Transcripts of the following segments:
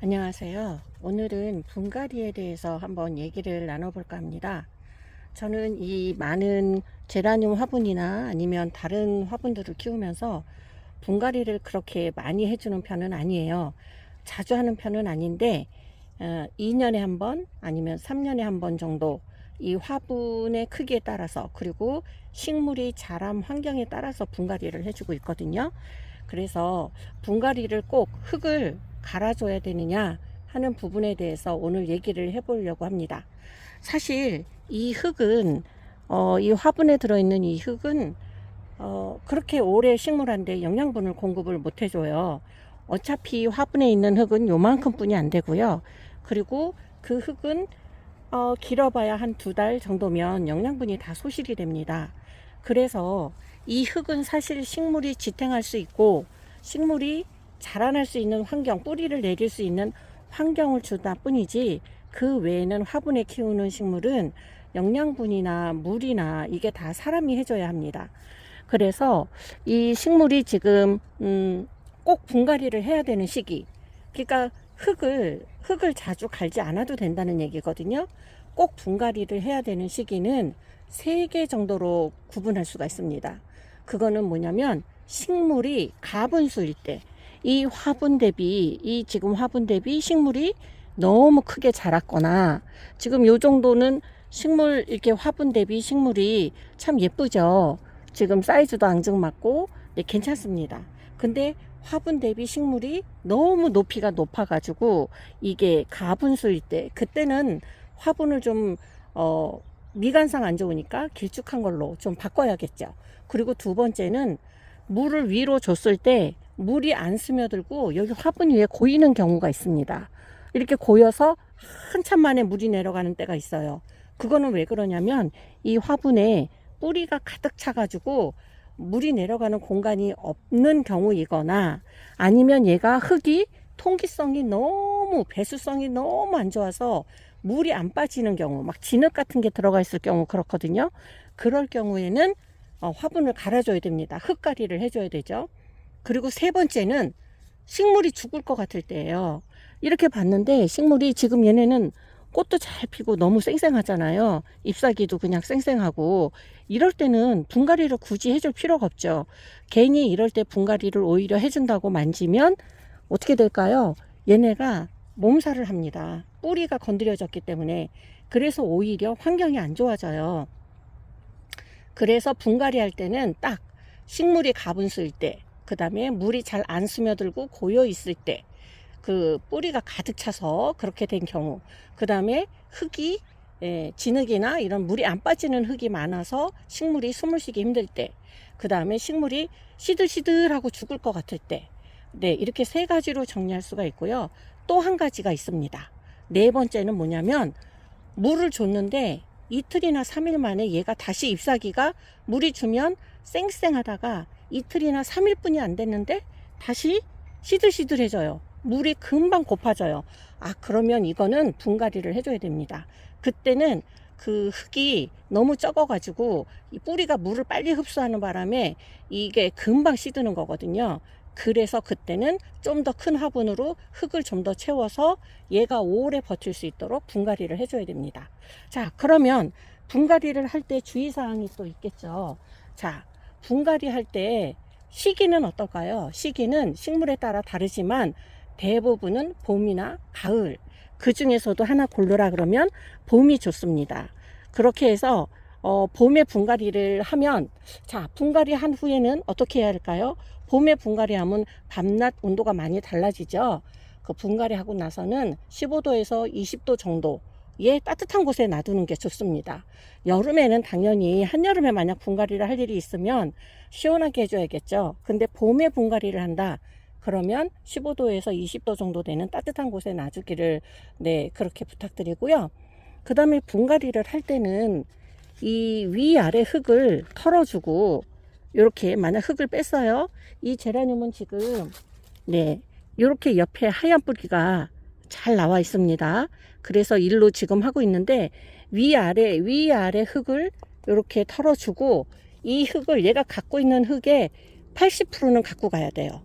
안녕하세요. 오늘은 분갈이에 대해서 한번 얘기를 나눠볼까 합니다. 저는 이 많은 제라늄 화분이나 아니면 다른 화분들을 키우면서 분갈이를 그렇게 많이 해주는 편은 아니에요. 자주 하는 편은 아닌데 2년에 한 번 아니면 3년에 한 번 정도 이 화분의 크기에 따라서 그리고 식물이 자람 환경에 따라서 분갈이를 해주고 있거든요. 그래서 분갈이를 꼭 흙을 갈아줘야 되느냐 하는 부분에 대해서 오늘 얘기를 해보려고 합니다. 사실 이 흙은 이 화분에 들어있는 이 흙은 그렇게 오래 식물한테 영양분을 공급을 못 해줘요. 어차피 화분에 있는 흙은 요만큼 뿐이 안 되고요. 그리고 그 흙은 길어봐야 한 2달 정도면 영양분이 다 소실이 됩니다. 그래서 이 흙은 사실 식물이 지탱할 수 있고 식물이 자라날 수 있는 환경, 뿌리를 내릴 수 있는 환경을 주다 뿐이지 그 외에는 화분에 키우는 식물은 영양분이나 물이나 이게 다 사람이 해줘야 합니다. 그래서 이 식물이 지금 꼭 분갈이를 해야 되는 시기, 그러니까 흙을 자주 갈지 않아도 된다는 얘기거든요. 꼭 분갈이를 해야 되는 시기는 3개 정도로 구분할 수가 있습니다. 그거는 뭐냐면 식물이 가분수일 때, 이 화분 대비, 이 지금 화분 대비 식물이 너무 크게 자랐거나, 지금 요 정도는 식물, 이렇게 화분 대비 식물이 참 예쁘죠. 지금 사이즈도 앙증맞고, 네, 괜찮습니다. 근데 화분 대비 식물이 너무 높이가 높아가지고, 이게 가분수일 때, 그때는 화분을 좀, 미관상 안 좋으니까 길쭉한 걸로 좀 바꿔야겠죠. 그리고 2번째는 물을 위로 줬을 때 물이 안 스며들고 여기 화분 위에 고이는 경우가 있습니다. 이렇게 고여서 한참 만에 물이 내려가는 때가 있어요. 그거는 왜 그러냐면 이 화분에 뿌리가 가득 차가지고 물이 내려가는 공간이 없는 경우이거나 아니면 얘가 흙이 통기성이 너무 배수성이 너무 안 좋아서 물이 안 빠지는 경우, 막 진흙 같은 게 들어가 있을 경우 그렇거든요. 그럴 경우에는 화분을 갈아줘야 됩니다. 흙갈이를 해줘야 되죠. 그리고 3번째는 식물이 죽을 것 같을 때예요. 이렇게 봤는데 식물이 지금 얘네는 꽃도 잘 피고 너무 쌩쌩하잖아요. 잎사귀도 그냥 쌩쌩하고 이럴 때는 분갈이를 굳이 해줄 필요가 없죠. 괜히 이럴 때 분갈이를 오히려 해준다고 만지면 어떻게 될까요? 얘네가 몸살을 합니다. 뿌리가 건드려졌기 때문에. 그래서 오히려 환경이 안 좋아져요. 그래서 분갈이 할 때는 딱 식물이 가분수일 때, 그 다음에 물이 잘 안 스며들고 고여 있을 때, 그 뿌리가 가득 차서 그렇게 된 경우, 그 다음에 흙이 진흙이나 이런 물이 안 빠지는 흙이 많아서 식물이 숨을 쉬기 힘들 때, 그 다음에 식물이 시들시들하고 죽을 것 같을 때, 네, 이렇게 3가지로 정리할 수가 있고요. 또 한 가지가 있습니다. 4번째는 뭐냐면 물을 줬는데 이틀이나 3일 만에 얘가 다시 잎사귀가 물이 주면 쌩쌩하다가 이틀이나 3일뿐이 안 됐는데 다시 시들시들해져요. 물이 금방 고파져요. 그러면 이거는 분갈이를 해줘야 됩니다. 그때는 그 흙이 너무 적어가지고 이 뿌리가 물을 빨리 흡수하는 바람에 이게 금방 시드는 거거든요. 그래서 그때는 좀 더 큰 화분으로 흙을 좀 더 채워서 얘가 오래 버틸 수 있도록 분갈이를 해줘야 됩니다. 자, 그러면 분갈이를 할 때 주의사항이 또 있겠죠. 자, 분갈이 할 때 시기는 어떨까요? 시기는 식물에 따라 다르지만 대부분은 봄이나 가을, 그 중에서도 하나 고르라 그러면 봄이 좋습니다. 그렇게 해서 봄에 분갈이를 하면, 자, 분갈이 한 후에는 어떻게 해야 할까요? 봄에 분갈이 하면 밤낮 온도가 많이 달라지죠. 그 분갈이 하고 나서는 15도에서 20도 정도의 따뜻한 곳에 놔두는 게 좋습니다. 여름에는 당연히 한여름에 만약 분갈이를 할 일이 있으면 시원하게 해줘야겠죠. 근데 봄에 분갈이를 한다 그러면 15도에서 20도 정도 되는 따뜻한 곳에 놔주기를, 네, 그렇게 부탁드리고요. 그 다음에 분갈이를 할 때는 이 위아래 흙을 털어주고, 이렇게 만약 흙을 뺐어요. 이 제라늄은 지금, 네, 이렇게 옆에 하얀 뿌리가 잘 나와 있습니다. 그래서 일로 지금 하고 있는데 위아래 흙을 이렇게 털어주고, 이 흙을 얘가 갖고 있는 흙의 80%는 갖고 가야 돼요.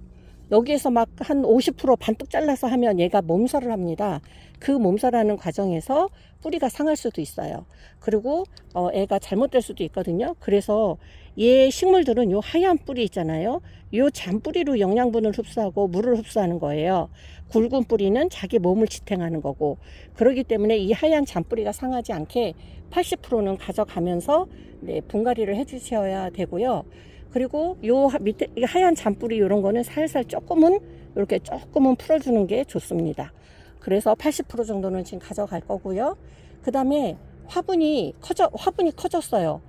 여기에서 막 한 50% 반뚝 잘라서 하면 얘가 몸살을 합니다. 그 몸살하는 과정에서 뿌리가 상할 수도 있어요. 그리고 애가 잘못될 수도 있거든요. 그래서 얘 식물들은 요 하얀 뿌리 있잖아요. 요 잔뿌리로 영양분을 흡수하고 물을 흡수하는 거예요. 굵은 뿌리는 자기 몸을 지탱하는 거고, 그렇기 때문에 이 하얀 잔뿌리가 상하지 않게 80%는 가져가면서 네, 분갈이를 해주셔야 되고요. 그리고 요 밑에 하얀 잔뿌리 이런 거는 살살 조금은 이렇게 조금은 풀어주는 게 좋습니다. 그래서 80% 정도는 지금 가져갈 거고요. 그 다음에 화분이 커졌어요.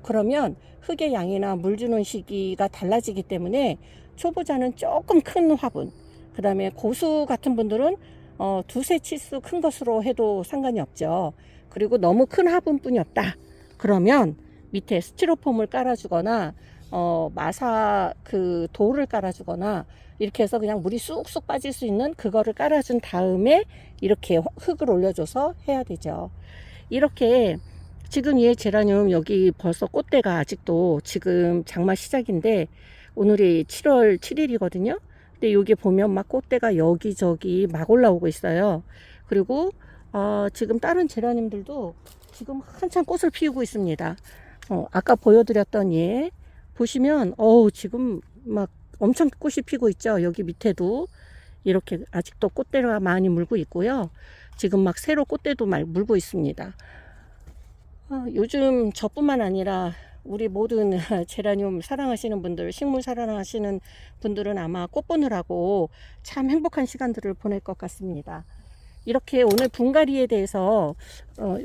그러면 흙의 양이나 물 주는 시기가 달라지기 때문에 초보자는 조금 큰 화분, 그 다음에 고수 같은 분들은 두세 치수 큰 것으로 해도 상관이 없죠. 그리고 너무 큰 화분뿐이 없다 그러면 밑에 스티로폼을 깔아주거나 마사 그 돌을 깔아주거나 이렇게 해서 그냥 물이 쑥쑥 빠질 수 있는 그거를 깔아준 다음에 이렇게 흙을 올려줘서 해야 되죠. 이렇게 지금 얘 제라늄 여기 벌써 꽃대가 아직도 지금 장마 시작인데 오늘이 7월 7일이거든요. 근데 여기 보면 막 꽃대가 여기저기 막 올라오고 있어요. 그리고 지금 다른 제라늄들도 지금 한참 꽃을 피우고 있습니다. 아까 보여드렸던 얘 보시면 지금 막 엄청 꽃이 피고 있죠. 여기 밑에도 이렇게 아직도 꽃대가 많이 물고 있고요. 지금 막 새로 꽃대도 물고 있습니다. 요즘 저뿐만 아니라 우리 모든 제라늄 사랑하시는 분들, 식물 사랑하시는 분들은 아마 꽃 보느라고 참 행복한 시간들을 보낼 것 같습니다. 이렇게 오늘 분갈이에 대해서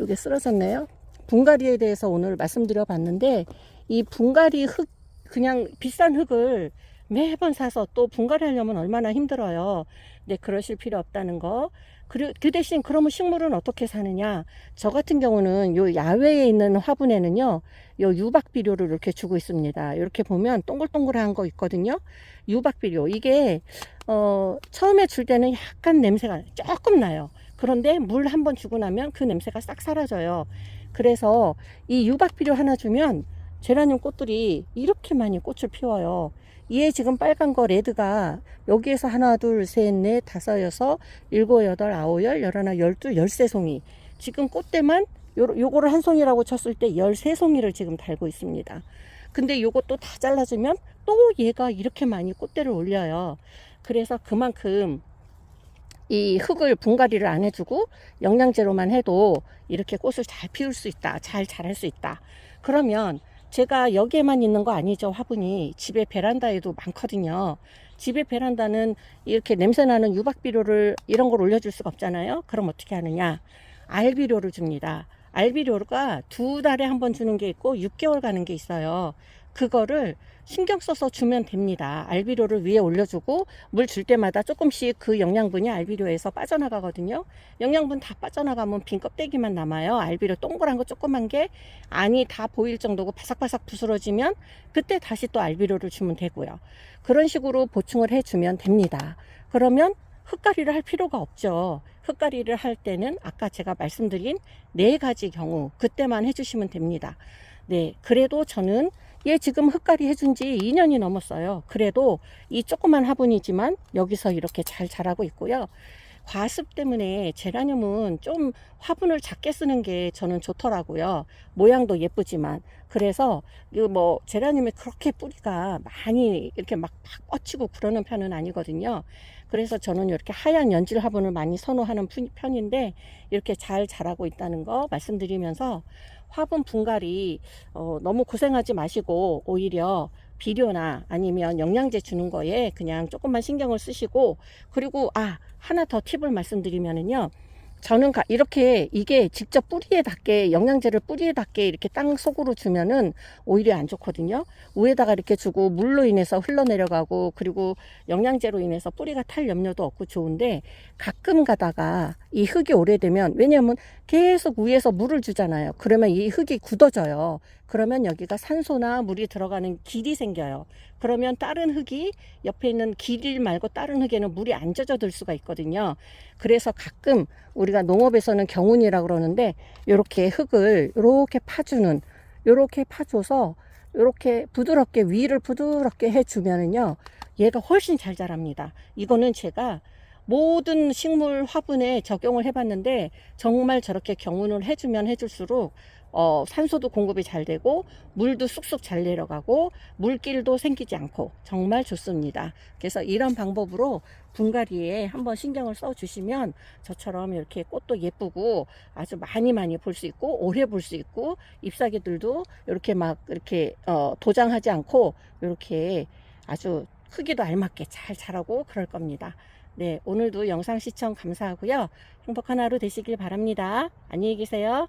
이게 쓰러졌네요. 분갈이에 대해서 오늘 말씀드려 봤는데, 이 분갈이 흙, 그냥 비싼 흙을 매번 사서 또 분갈이 하려면 얼마나 힘들어요. 근데 그러실 필요 없다는 거. 그 대신 그러면 식물은 어떻게 사느냐? 저 같은 경우는 요 야외에 있는 화분에는요, 요 유박비료를 이렇게 주고 있습니다. 이렇게 보면 동글동글한 거 있거든요. 유박비료. 이게 처음에 줄 때는 약간 냄새가 조금 나요. 그런데 물 한번 주고 나면 그 냄새가 싹 사라져요. 그래서 이 유박비료 하나 주면 제라늄 꽃들이 이렇게 많이 꽃을 피워요. 얘 지금 빨간 거 레드가 여기에서 하나 둘셋넷 다섯 여섯 일곱 여덟 아홉 열 열하나 열둘 열세 송이, 지금 꽃대만 요거를 한 송이라고 쳤을 때 13송이를 지금 달고 있습니다. 근데 요것도 다 잘라주면 또 얘가 이렇게 많이 꽃대를 올려요. 그래서 그만큼 이 흙을 분갈이를 안 해주고 영양제로만 해도 이렇게 꽃을 잘 피울 수 있다, 잘 자랄 수 있다. 그러면 제가 여기에만 있는 거 아니죠. 화분이 집에 베란다에도 많거든요. 집에 베란다는 이렇게 냄새나는 유박비료를 이런 걸 올려줄 수가 없잖아요. 그럼 어떻게 하느냐? 알비료를 줍니다. 알비료가 2달에 한 번 주는 게 있고 6개월 가는 게 있어요. 그거를 신경 써서 주면 됩니다. 알비료를 위에 올려주고 물 줄 때마다 조금씩 그 영양분이 알비료에서 빠져나가거든요. 영양분 다 빠져나가면 빈 껍데기만 남아요. 알비료 동그란 거 조그만 게 안이 다 보일 정도고 바삭바삭 부스러지면 그때 다시 또 알비료를 주면 되고요. 그런 식으로 보충을 해주면 됩니다. 그러면 흙가리를 할 필요가 없죠. 흙가리를 할 때는 아까 제가 말씀드린 4가지 경우 그때만 해주시면 됩니다. 네, 그래도 저는 얘 지금 흙가리 해준 지 2년이 넘었어요. 그래도 이 조그만 화분이지만 여기서 이렇게 잘 자라고 있고요. 과습 때문에 제라늄은 좀 화분을 작게 쓰는 게 저는 좋더라고요. 모양도 예쁘지만. 그래서 뭐 제라늄이 그렇게 뿌리가 많이 이렇게 막 뻗치고 그러는 편은 아니거든요. 그래서 저는 이렇게 하얀 연질 화분을 많이 선호하는 편인데 이렇게 잘 자라고 있다는 거 말씀드리면서, 화분 분갈이 너무 고생하지 마시고 오히려 비료나 아니면 영양제 주는 거에 그냥 조금만 신경을 쓰시고, 그리고 하나 더 팁을 말씀드리면은요, 저는 이렇게 이게 직접 뿌리에 닿게 영양제를 뿌리에 닿게 이렇게 땅 속으로 주면은 오히려 안 좋거든요. 위에다가 이렇게 주고 물로 인해서 흘러내려가고 그리고 영양제로 인해서 뿌리가 탈 염려도 없고 좋은데, 가끔 가다가 이 흙이 오래되면, 왜냐면 계속 위에서 물을 주잖아요. 그러면 이 흙이 굳어져요. 그러면 여기가 산소나 물이 들어가는 길이 생겨요. 그러면 다른 흙이 옆에 있는 길 말고 다른 흙에는 물이 안 젖어들 수가 있거든요. 그래서 가끔 우리가 농업에서는 경운이라고 그러는데, 이렇게 흙을 이렇게 파주는, 이렇게 파줘서 이렇게 부드럽게 위를 부드럽게 해주면은요, 얘가 훨씬 잘 자랍니다. 이거는 제가 모든 식물 화분에 적용을 해봤는데 정말 저렇게 경운을 해주면 해줄수록 산소도 공급이 잘 되고 물도 쑥쑥 잘 내려가고 물길도 생기지 않고 정말 좋습니다. 그래서 이런 방법으로 분갈이에 한번 신경을 써 주시면 저처럼 이렇게 꽃도 예쁘고 아주 많이 볼 수 있고 오래 볼 수 있고 잎사귀들도 이렇게 막 이렇게 도장하지 않고 이렇게 아주 크기도 알맞게 잘 자라고 그럴 겁니다. 네, 오늘도 영상 시청 감사하고요. 행복한 하루 되시길 바랍니다. 안녕히 계세요.